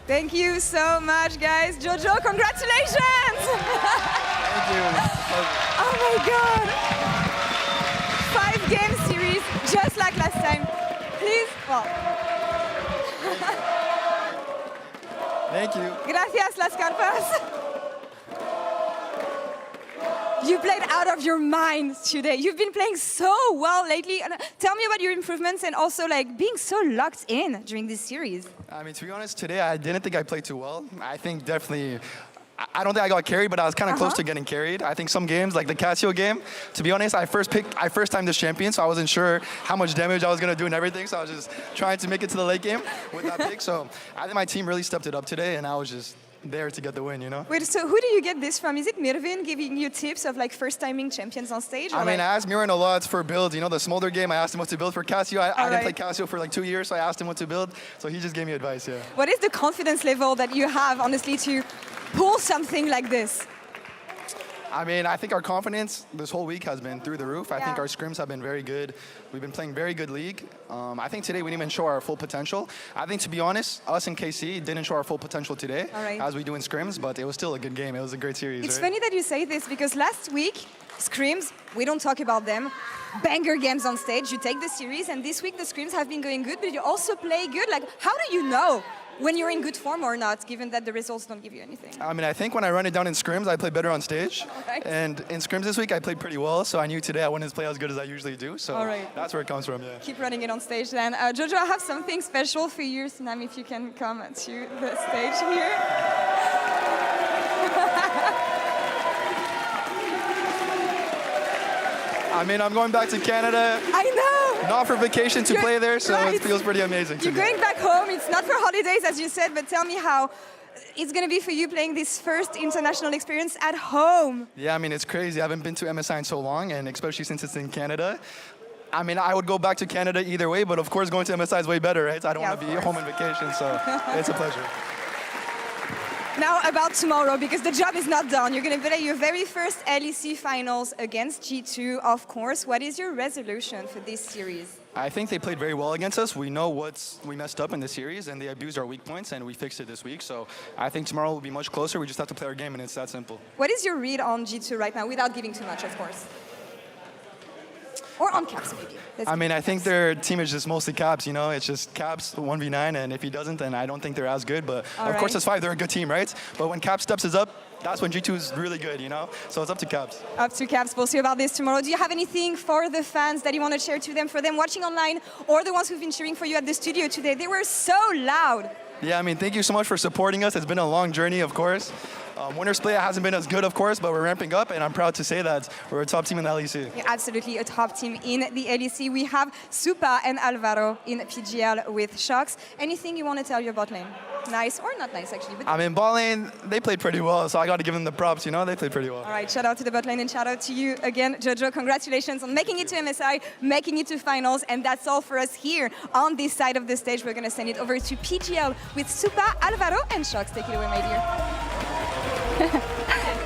Thank you so much, guys. Jojo, congratulations! Thank you. Oh my God! 5-game series, just like last time. Please, well. Thank you. Gracias, Las Carpas. You played out of your mind today. You've been playing so well lately. And tell me about your improvements and also like being so locked in during this series. I mean, to be honest, today I didn't think I played too well. I think definitely, I don't think I got carried, but I was kind of close to getting carried. I think some games, like the Casio game, to be honest, I first time this champion, so I wasn't sure how much damage I was gonna do and everything. So I was just trying to make it to the late game with that pick. So I think my team really stepped it up today, and I was just there to get the win, you know? Wait, so who do you get this from? Is it Mirvin giving you tips of like first timing champions on stage? I mean, I asked Mirvin a lot for builds. You know, the Smolder game, I asked him what to build for Casio. I didn't play Casio for like 2 years, so I asked him what to build. So he just gave me advice, yeah. What is the confidence level that you have, honestly, to pull something like this? I mean, I think our confidence this whole week has been through the roof. I think our scrims have been very good. We've been playing very good league. I think today we didn't even show our full potential. I think, to be honest, us and KC didn't show our full potential today, as we do in scrims, but it was still a good game. It was a great series. It's funny that you say this, because last week, scrims, we don't talk about them. Banger games on stage, you take the series, and this week the scrims have been going good, but you also play good. Like, how do you know when you're in good form or not, given that the results don't give you anything? I mean, I think when I run it down in scrims, I play better on stage. And in scrims this week, I played pretty well, so I knew today I wouldn't play as good as I usually do. So that's where it comes from, yeah. Keep running it on stage then. Jojo, I have something special for you, Sunam, if you can come to the stage here. I mean, I'm going back to Canada. I know! Not for vacation to play there, so it feels pretty amazing. You're going back home. It's not for holidays, as you said, but tell me how it's going to be for you playing this first international experience at home. Yeah, I mean, it's crazy. I haven't been to MSI in so long, and especially since it's in Canada. I mean, I would go back to Canada either way, but of course going to MSI is way better, right? I don't want to be home on vacation, so it's a pleasure. Now about tomorrow, because the job is not done. You're going to play your very first LEC finals against G2, of course. What is your resolution for this series? I think they played very well against us. We know we messed up in the series, and they abused our weak points, and we fixed it this week. So I think tomorrow will be much closer. We just have to play our game, and it's that simple. What is your read on G2 right now, without giving too much, of course? Or on Caps, maybe. I mean, I think their team is just mostly Caps, you know? It's just Caps 1v9, and if he doesn't, then I don't think they're as good. But of course, as 5, they're a good team, right? But when Caps steps is up, that's when G2 is really good, you know? So it's up to Caps. Up to Caps. We'll see about this tomorrow. Do you have anything for the fans that you want to share to them, for them watching online, or the ones who've been cheering for you at the studio today? They were so loud. Yeah, I mean, thank you so much for supporting us. It's been a long journey, of course. Winter Split hasn't been as good, of course, but we're ramping up, and I'm proud to say that we're a top team in the LEC. Yeah, absolutely a top team in the LEC. We have Supa and Alvaro in PGL with Shocks. Anything you want to tell your bot lane? Nice or not nice, actually? But I mean, bot lane, they played pretty well, so I got to give them the props, you know? They played pretty well. All right, shout out to the bot lane and shout out to you again, Jojo. Congratulations on making it to MSI, making it to finals, and that's all for us here on this side of the stage. We're going to send it over to PGL with Supa, Alvaro, and Shocks. Take it away, my dear.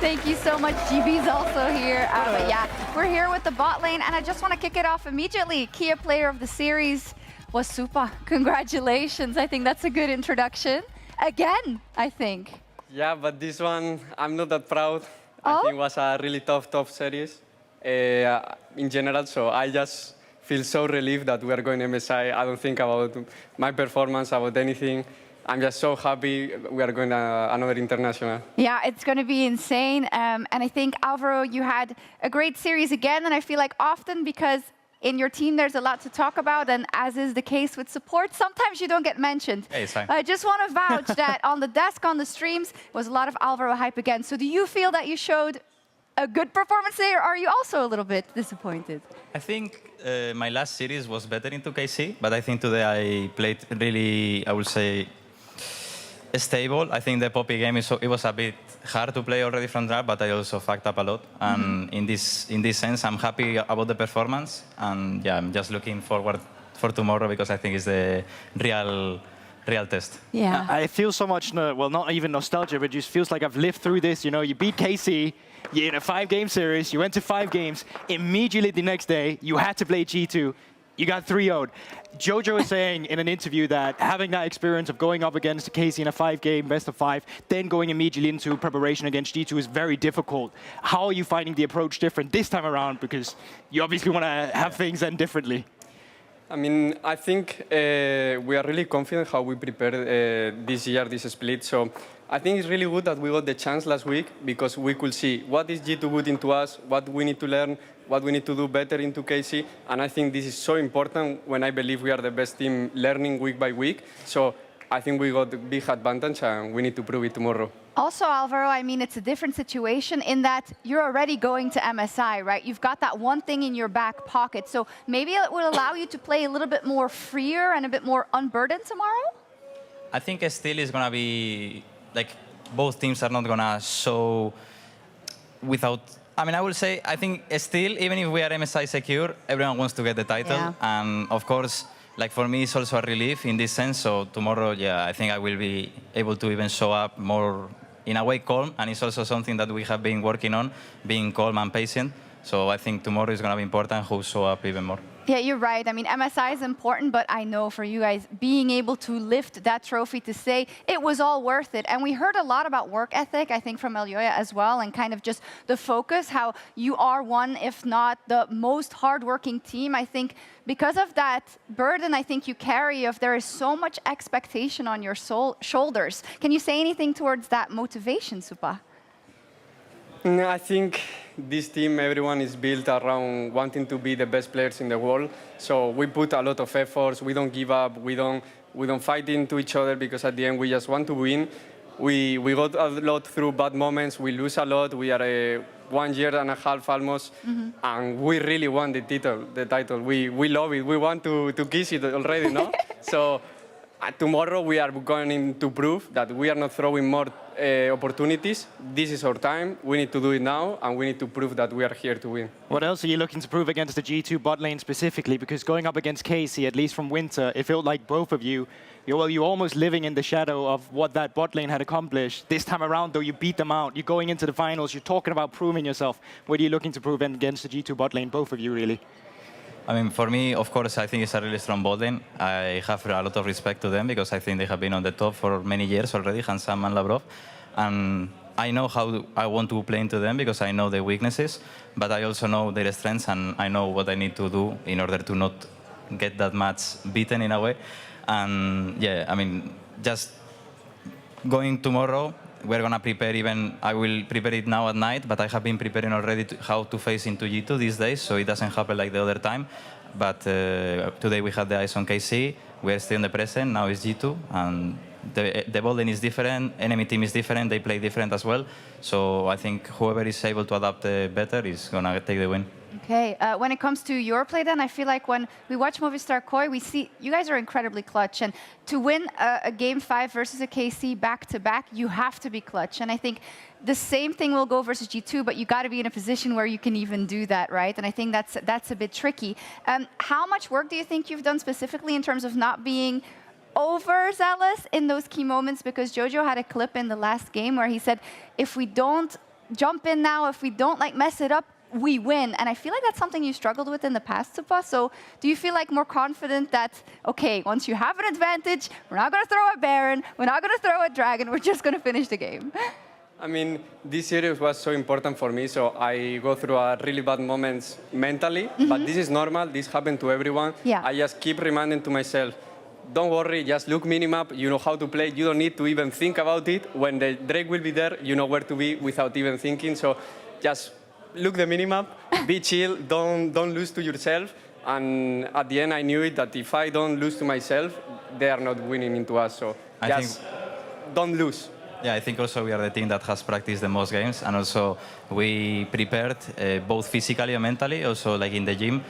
Thank you so much. GB's also here. But yeah, we're here with the bot lane, and I just want to kick it off immediately. Kia player of the series was Supa. Congratulations. I think that's a good introduction. Again, I think. Yeah, but this one, I'm not that proud. I think it was a really tough series in general, so I just feel so relieved that we are going MSI. I don't think about my performance, about anything. I'm just so happy we are going to another international. Yeah, it's going to be insane. And I think, Alvaro, you had a great series again. And I feel like often, because in your team there's a lot to talk about, and as is the case with support, sometimes you don't get mentioned. Hey, it's fine. I just want to vouch that on the desk, on the streams, was a lot of Alvaro hype again. So do you feel that you showed a good performance there, or are you also a little bit disappointed? I think my last series was better in 2KC, but I think today I played really, I would say, stable. I think the Poppy game, it was a bit hard to play already from draft, but I also fucked up a lot. And in this sense, I'm happy about the performance. And yeah, I'm just looking forward for tomorrow, because I think it's the real test. Yeah. I feel so much, well, not even nostalgia, but it just feels like I've lived through this. You know, you beat KC, you're in a 5-game series, you went to 5 games, immediately the next day, you had to play G2. You got 3-0'd. Jojo is saying in an interview that having that experience of going up against Casey in a 5-game best of 5, then going immediately into preparation against G2 is very difficult. How are you finding the approach different this time around? Because you obviously want to have things end differently. I mean, I think we are really confident how we prepared this year, this split. So I think it's really good that we got the chance last week because we could see what is G2 good into us, what we need to learn, what we need to do better into KC. And I think this is so important when I believe we are the best team learning week by week. So I think we got a big advantage and we need to prove it tomorrow. Also, Alvaro, I mean, it's a different situation in that you're already going to MSI, right? You've got that one thing in your back pocket. So maybe it will allow you to play a little bit more freer and a bit more unburdened tomorrow? I think still is going to be, like, both teams are not going to show without... I mean, I will say, I think still, even if we are MSI secure, everyone wants to get the title. Yeah. And of course, like for me, it's also a relief in this sense. So tomorrow, yeah, I think I will be able to even show up more, in a way, calm. And it's also something that we have been working on, being calm and patient. So I think tomorrow is going to be important who show up even more. Yeah, you're right. I mean, MSI is important, but I know for you guys, being able to lift that trophy to say it was all worth it. And we heard a lot about work ethic, I think, from Elioya as well, and kind of just the focus, how you are one, if not the most hardworking team. I think because of that burden I think you carry of there is so much expectation on your shoulders. Can you say anything towards that motivation, Supa? I think this team, everyone is built around wanting to be the best players in the world. So we put a lot of efforts. We don't give up. We don't fight into each other because at the end we just want to win. We got a lot through bad moments. We lose a lot. We are 1 year and a half almost, and we really want the title. We love it. We want to kiss it already, no? So tomorrow we are going to prove that we are not throwing more opportunities. This is our time. We need to do it now, and we need to prove that we are here to win. What else are you looking to prove against the G2 bot lane specifically? Because going up against Casey, at least from Winter, it felt like both of you, you're almost living in the shadow of what that bot lane had accomplished. This time around, though, you beat them out. You're going into the finals. You're talking about proving yourself. What are you looking to prove against the G2 bot lane? Both of you, really. I mean, for me, of course, I think it's a really strong bot lane. I have a lot of respect to them because I think they have been on the top for many years already, Hansam and Lavrov. And I know how I want to play into them because I know their weaknesses, but I also know their strengths and I know what I need to do in order to not get that match beaten in a way. And yeah, I mean, just going tomorrow, we're going to prepare I will prepare it now at night, but I have been preparing already how to face into G2 these days, so it doesn't happen like the other time. But today we had the eyes on KC, we're still in the present, now it's G2, and the ball lane is different, enemy team is different, they play different as well. So I think whoever is able to adapt better is going to take the win. Okay, when it comes to your play then, I feel like when we watch Movistar KOI, we see you guys are incredibly clutch. And to win a Game 5 versus a KC back-to-back, you have to be clutch. And I think the same thing will go versus G2, but you got to be in a position where you can even do that, right? And I think that's a bit tricky. How much work do you think you've done specifically in terms of not being overzealous in those key moments? Because Jojo had a clip in the last game where he said, if we don't jump in now, if we don't mess it up, we win. And I feel like that's something you struggled with in the past, Supa. So do you feel like more confident that, okay, once you have an advantage, we're not going to throw a Baron, we're not going to throw a Dragon, we're just going to finish the game? I mean, this series was so important for me, so I go through a really bad moments mentally, but this is normal, this happened to everyone. Yeah. I just keep reminding to myself, don't worry, just look minimap, you know how to play, you don't need to even think about it. When the Drake will be there, you know where to be without even thinking, so just look the minimap, be chill, don't lose to yourself. And at the end, I knew it that if I don't lose to myself, they are not winning into us. So just don't lose. Yeah, I think also we are the team that has practiced the most games, and also we prepared both physically and mentally, also like in the gym,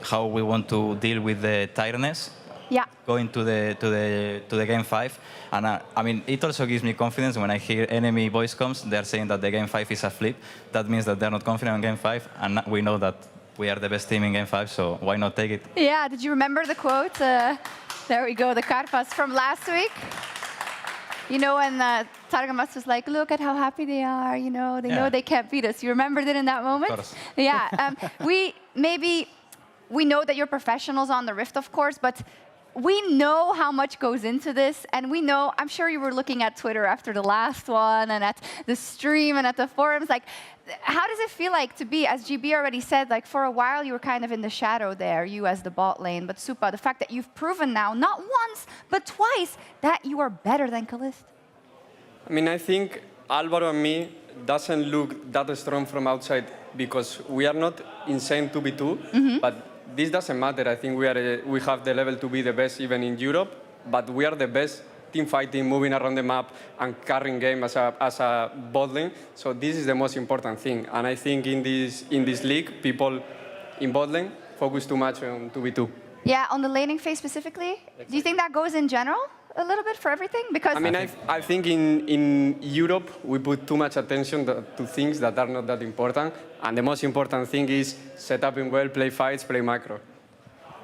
how we want to deal with the tiredness. Yeah. Going to the Game 5. And I mean, it also gives me confidence when I hear enemy voice comms. They're saying that the Game 5 is a flip. That means that they're not confident in Game 5. And we know that we are the best team in Game 5, so why not take it? Yeah, did you remember the quote? There we go, the Karpas from last week. You know, when Targamas was like, look at how happy they are, you know, they know they can't beat us. You remembered it in that moment? Of course. Yeah. We maybe we know that you're professionals on the Rift, of course, but we know how much goes into this, and we know, I'm sure you were looking at Twitter after the last one, and at the stream, and at the forums, like, how does it feel like to be, as GB already said, like, for a while you were kind of in the shadow there, you as the bot lane, but Supa, the fact that you've proven now, not once, but twice, that you are better than Kalist? I mean, I think Alvaro and me doesn't look that strong from outside because we are not insane 2v2, but this doesn't matter. I think we have the level to be the best even in Europe, but we are the best team fighting, moving around the map, and carrying game as a bot lane. So this is the most important thing. And I think in this league, people in bot lane focus too much on 2v2. Yeah, on the laning phase specifically? Exactly. Do you think that goes in general a little bit for everything? Because I mean, I think in Europe, we put too much attention to things that are not that important. And the most important thing is set up in well, play fights, play macro.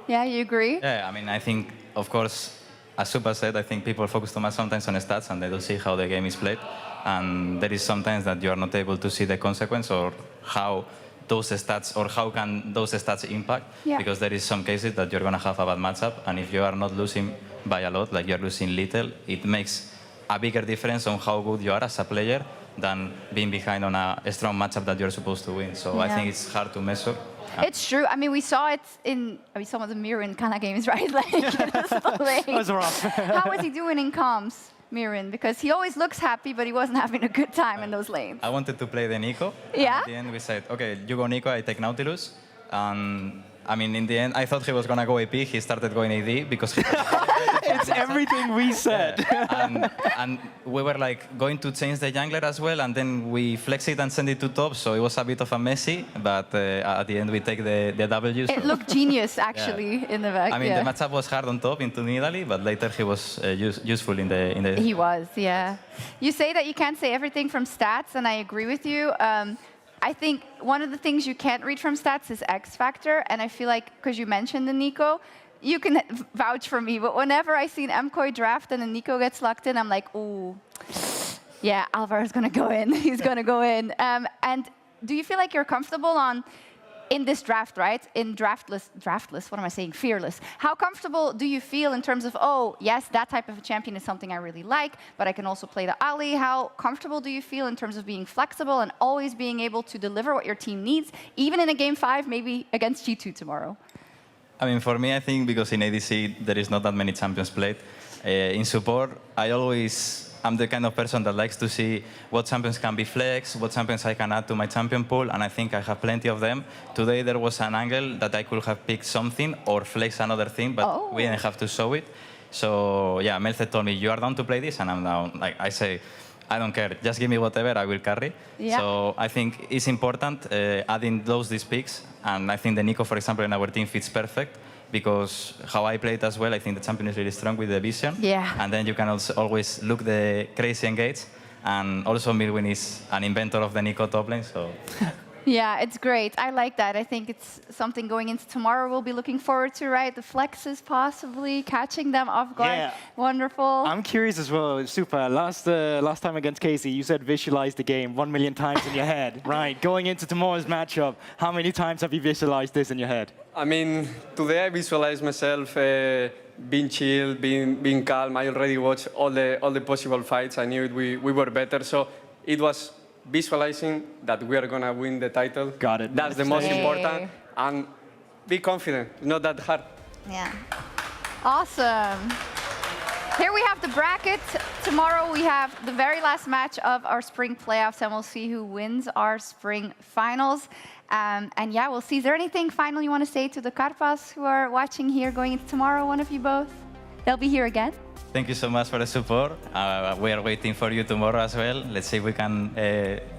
Yeah, you agree? Yeah, I mean, I think, of course, as Supa said, I think people focus too much sometimes on stats and they don't see how the game is played. And there is sometimes that you are not able to see the consequence or how those stats or how can those stats impact. Yeah. Because there is some cases that you're going to have a bad matchup, and if you are not losing by a lot, like you're losing little, it makes a bigger difference on how good you are as a player than being behind on a strong matchup that you're supposed to win. So I think it's hard to measure. It's true. I mean, we saw it in some of the Mirin kind of games, right? Like, That was rough. How was he doing in comms, Mirin? Because he always looks happy, but he wasn't having a good time in those lanes. I wanted to play the Nico. Yeah? At the end, we said, okay, you go Nico, I take Nautilus. And I mean, in the end, I thought he was going to go AP. He started going AD because he It's everything we said. and we were like going to change the jungler as well, and then we flex it and send it to top, so it was a bit of a messy, but at the end we take the W. It looked genius, actually, in the back. I mean, the matchup was hard on top into Nidalee, but later he was useful in the... He was, yeah. You say that you can't say everything from stats, and I agree with you. I think one of the things you can't read from stats is X Factor, and I feel like, because you mentioned the Nico, you can vouch for me, but whenever I see an MKOI draft and a Nico gets locked in, I'm like, ooh, yeah, Alvaro's going to go in. He's going to go in. And do you feel like you're comfortable in this draft, right? In draftless, what am I saying? Fearless. How comfortable do you feel in terms of, oh, yes, that type of a champion is something I really like, but I can also play the Ali? How comfortable do you feel in terms of being flexible and always being able to deliver what your team needs, even in a game 5, maybe against G2 tomorrow? I mean, for me, I think because in ADC there is not that many champions played. In support, I'm the kind of person that likes to see what champions can be flexed, what champions I can add to my champion pool, and I think I have plenty of them. Today there was an angle that I could have picked something or flex another thing, but we didn't have to show it. So yeah, Melthet told me, you are down to play this, and I'm down. Like I say, I don't care, just give me whatever, I will carry. Yeah. So I think it's important adding these picks, and I think the Nico, for example, in our team fits perfect, because how I play it as well, I think the champion is really strong with the vision. Yeah. And then you can also always look the crazy engage, and also Mirwin is an inventor of the Nico top lane, so... Yeah, it's great. I like that. I think it's something going into tomorrow we'll be looking forward to, right? The flexes possibly, catching them off guard. Yeah. Wonderful. I'm curious as well, Supa. Last time against Casey, you said visualize the game 1 million times in your head, right? Going into tomorrow's matchup, how many times have you visualized this in your head? I mean, today I visualized myself being chill, being calm. I already watched all the possible fights. I knew we were better, so it was visualizing that we are going to win the title. Got it. That's the most important. And be confident. It's not that hard. Yeah. Awesome. Here we have the bracket. Tomorrow we have the very last match of our spring playoffs, and we'll see who wins our spring finals. And yeah, we'll see. Is there anything final you want to say to the Karpas who are watching here going into tomorrow, one of you both? They'll be here again. Thank you so much for the support. We are waiting for you tomorrow as well. Let's see if we can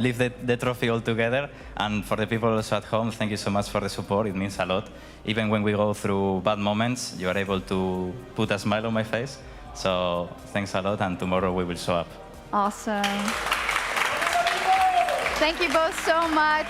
lift the trophy all together. And for the people also at home, thank you so much for the support. It means a lot. Even when we go through bad moments, you are able to put a smile on my face. So thanks a lot, and tomorrow we will show up. Awesome. Thank you both so much.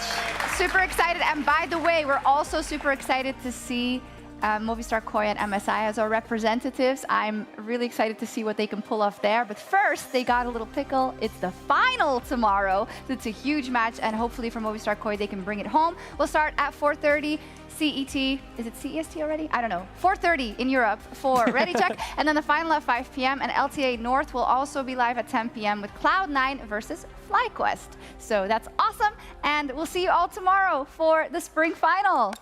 Super excited. And by the way, we're also super excited to see Movistar KOI and MSI as our representatives. I'm really excited to see what they can pull off there. But first, they got a little pickle. It's the final tomorrow. So it's a huge match, and hopefully for Movistar KOI, they can bring it home. We'll start at 4:30 CET. Is it CEST already? I don't know. 4:30 in Europe for Ready Check. And then the final at 5 p.m. And LTA North will also be live at 10 p.m. with Cloud9 versus FlyQuest. So that's awesome. And we'll see you all tomorrow for the spring final.